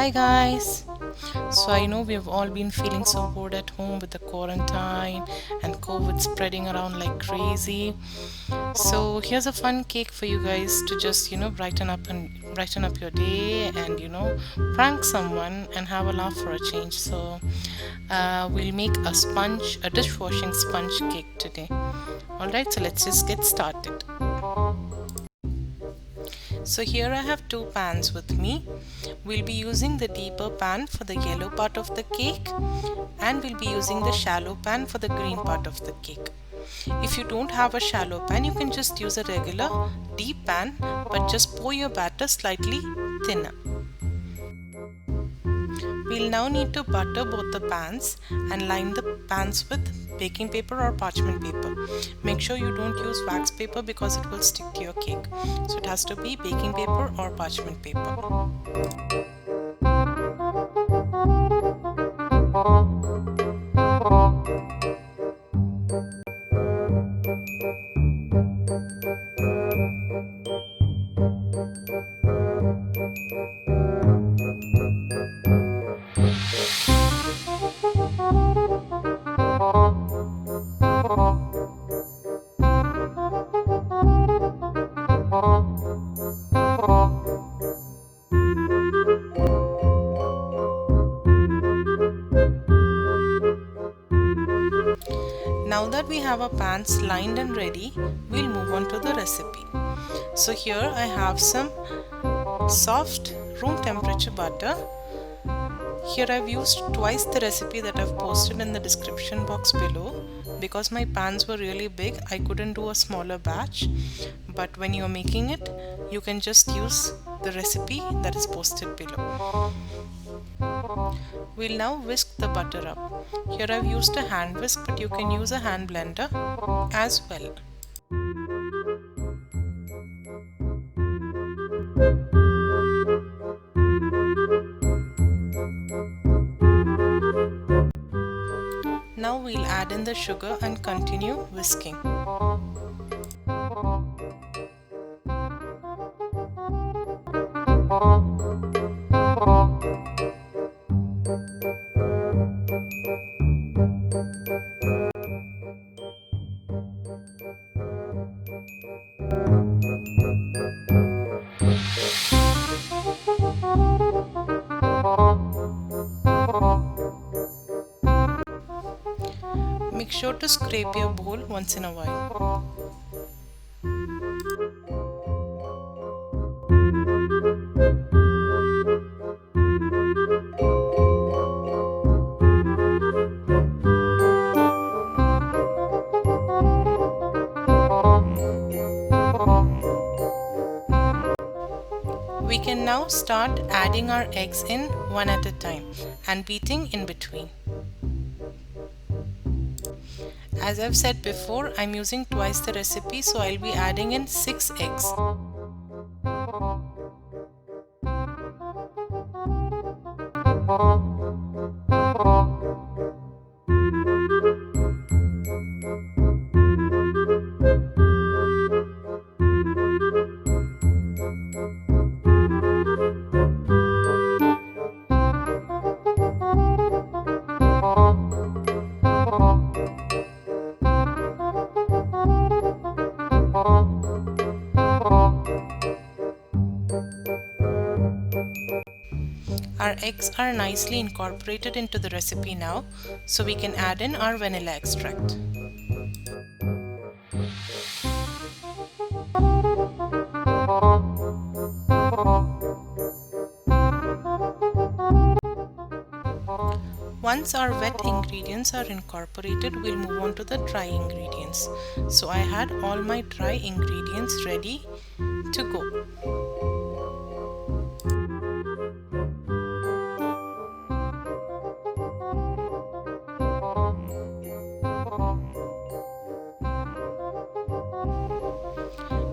Hi guys. So I know we've all been feeling so bored at home with the quarantine and COVID spreading around like crazy. So here's a fun cake for you guys to just, brighten up your day and prank someone and have a laugh for a change. So we'll make a dishwashing sponge cake today. Alright, so let's just get started. So here I have two pans with me. We'll be using the deeper pan for the yellow part of the cake and we'll be using the shallow pan for the green part of the cake. If you don't have a shallow pan, you can just use a regular deep pan, but just pour your batter slightly thinner. We'll now need to butter both the pans and line the pans with baking paper or parchment paper. Make sure you don't use wax paper because it will stick to your cake. So it has to be baking paper or parchment paper. Now that we have our pans lined and ready, we'll move on to the recipe. So here I have some soft room temperature butter. Here I've used twice the recipe that I've posted in the description box below. Because my pans were really big, I couldn't do a smaller batch. But when you're making it, you can just use the recipe that is posted below. We'll now whisk the butter up. Here I've used a hand whisk, but you can use a hand blender as well. Now we'll add in the sugar and continue whisking. Make sure to scrape your bowl once in a while. We can now start adding our eggs in one at a time and beating in between. As I've said before, I'm using twice the recipe, so I'll be adding in 6 eggs. Our eggs are nicely incorporated into the recipe now, so we can add in our vanilla extract. Once our wet ingredients are incorporated, we'll move on to the dry ingredients. So I had all my dry ingredients ready to go.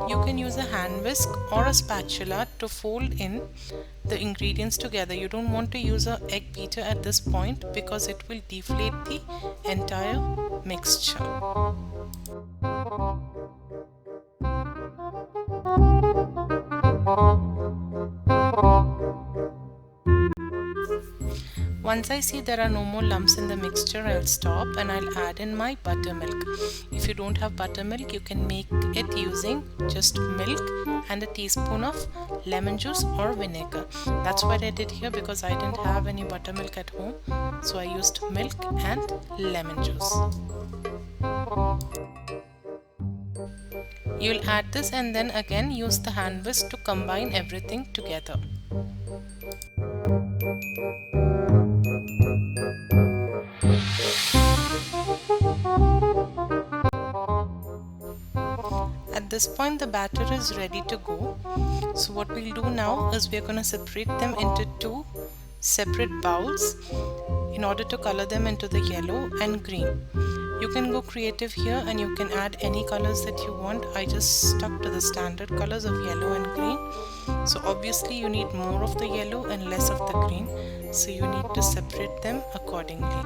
You can use a hand whisk or a spatula to fold in the ingredients together. You don't want to use an egg beater at this point because it will deflate the entire mixture. Once I see there are no more lumps in the mixture, I'll stop and I'll add in my buttermilk. If you don't have buttermilk, you can make it using just milk and a teaspoon of lemon juice or vinegar. That's what I did here because I didn't have any buttermilk at home, so I used milk and lemon juice. You'll add this and then again use the hand whisk to combine everything together. At this point the batter is ready to go. So what we'll do now is we're going to separate them into two separate bowls in order to color them into the yellow and green. You can go creative here and you can add any colors that you want. I just stuck to the standard colors of yellow and green. So obviously you need more of the yellow and less of the green. So you need to separate them accordingly.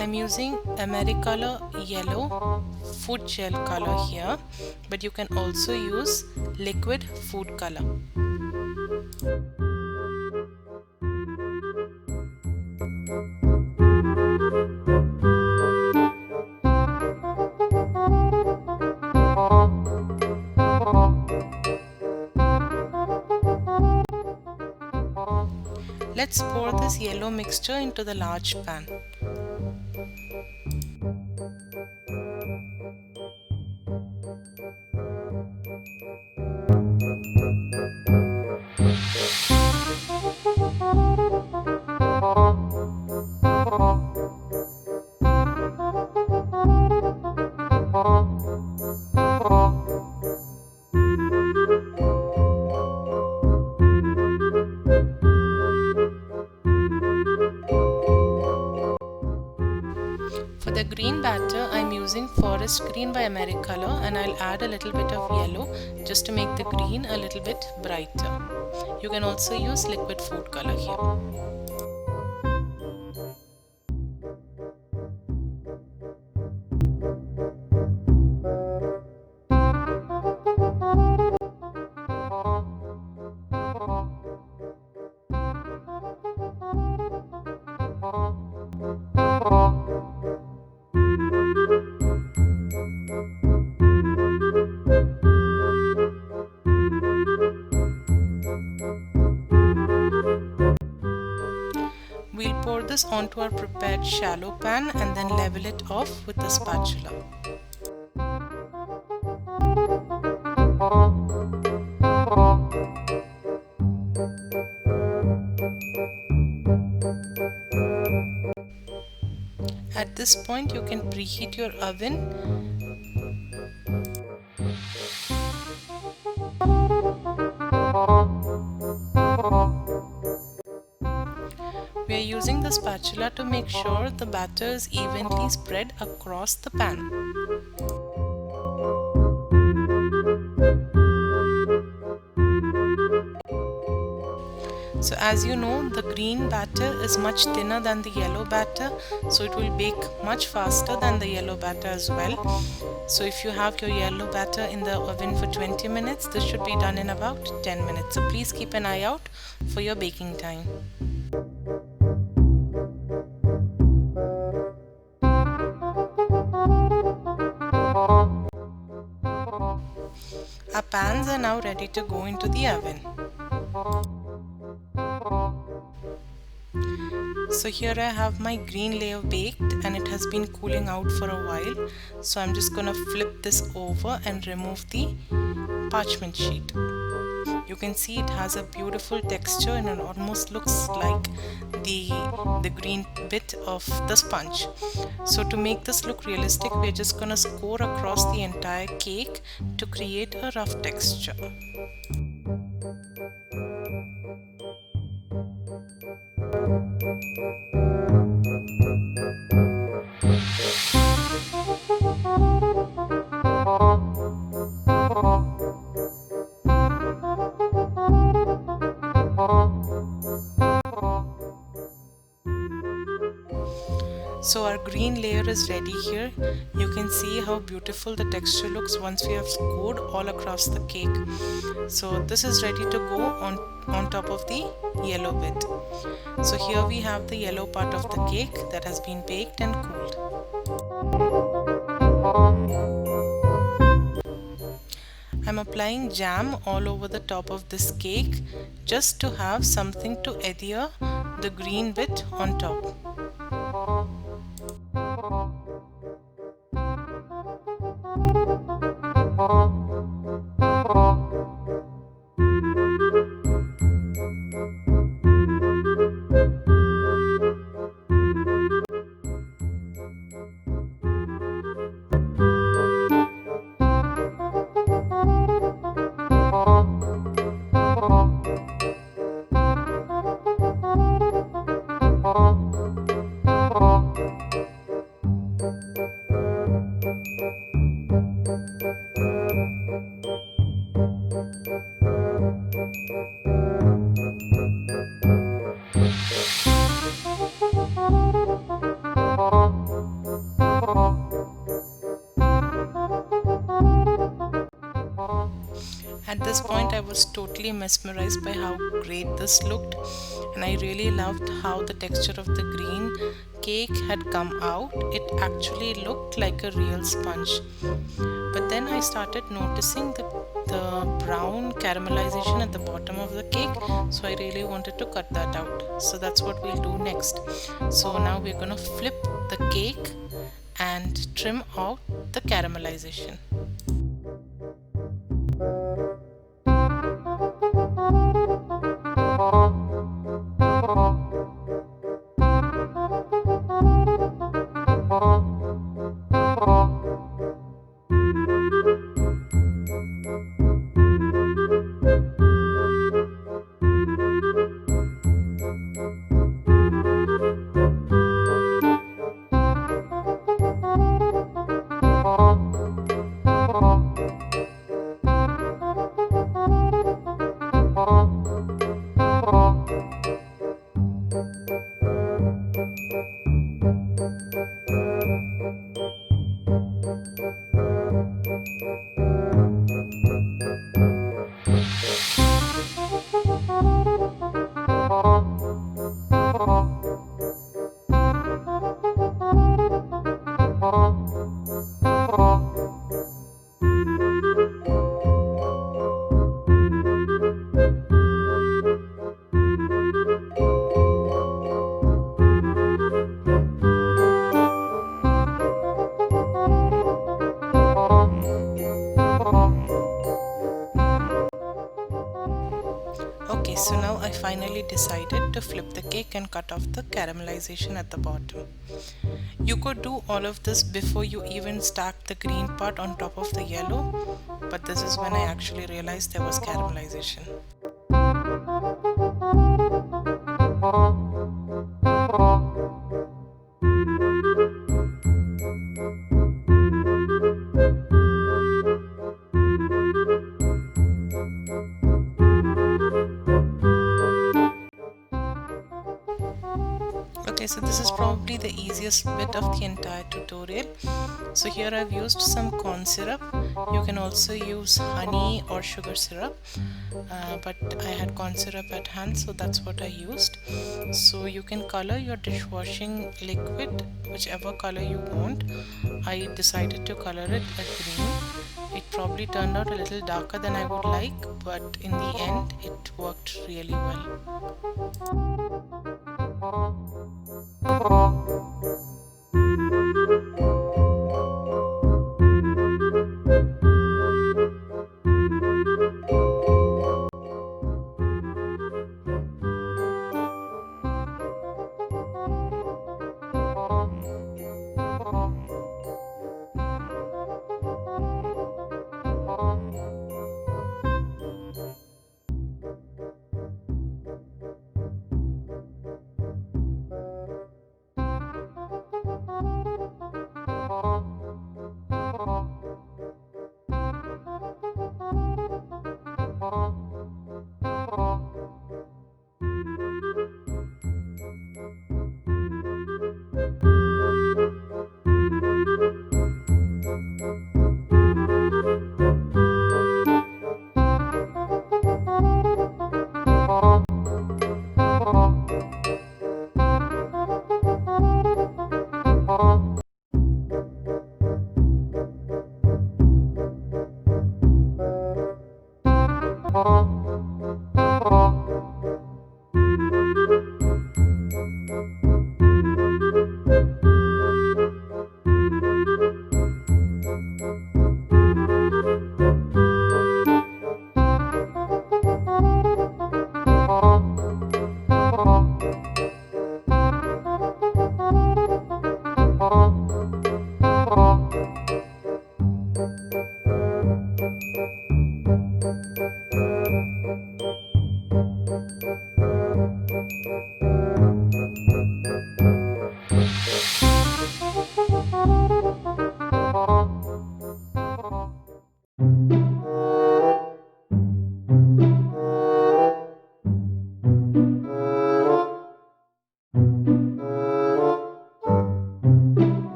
I'm using Americolor yellow food gel color here, but you can also use liquid food color. Let's pour this yellow mixture into the large pan. For the green batter, I'm using Forest Green by Americolor and I'll add a little bit of yellow just to make the green a little bit brighter. You can also use liquid food color here. We'll pour this onto our prepared shallow pan and then level it off with a spatula. At this point, you can preheat your oven. We are using the spatula to make sure the batter is evenly spread across the pan. So as you know, the green batter is much thinner than the yellow batter, so it will bake much faster than the yellow batter as well. So if you have your yellow batter in the oven for 20 minutes, this should be done in about 10 minutes. So please keep an eye out for your baking time. Our pans are now ready to go into the oven. So here I have my green layer baked and it has been cooling out for a while. So I'm just gonna flip this over and remove the parchment sheet. You can see it has a beautiful texture and it almost looks like the green bit of the sponge. So to make this look realistic, we're just gonna score across the entire cake to create a rough texture. So our green layer is ready here. You can see how beautiful the texture looks once we have scored all across the cake. So this is ready to go on top of the yellow bit. So here we have the yellow part of the cake that has been baked and cooled. I'm applying jam all over the top of this cake just to have something to adhere the green bit on top. At this point, I was totally mesmerized by how great this looked, and I really loved how the texture of the green cake had come out. It actually looked like a real sponge. But then I started noticing the brown caramelization at the bottom of the cake, so I really wanted to cut that out. So that's what we'll do next. So now we're gonna flip the cake and trim out the caramelization. Okay, so now I finally decided to flip the cake and cut off the caramelization at the bottom. You could do all of this before you even stack the green part on top of the yellow, but this is when I actually realized there was caramelization. Okay, so this is probably the easiest bit of the entire tutorial. So here I've used some corn syrup. You can also use honey or sugar syrup, but I had corn syrup at hand, so that's what I used. So you can color your dishwashing liquid whichever color you want. I decided to color it a green. It probably turned out a little darker than I would like, but in the end it worked really well.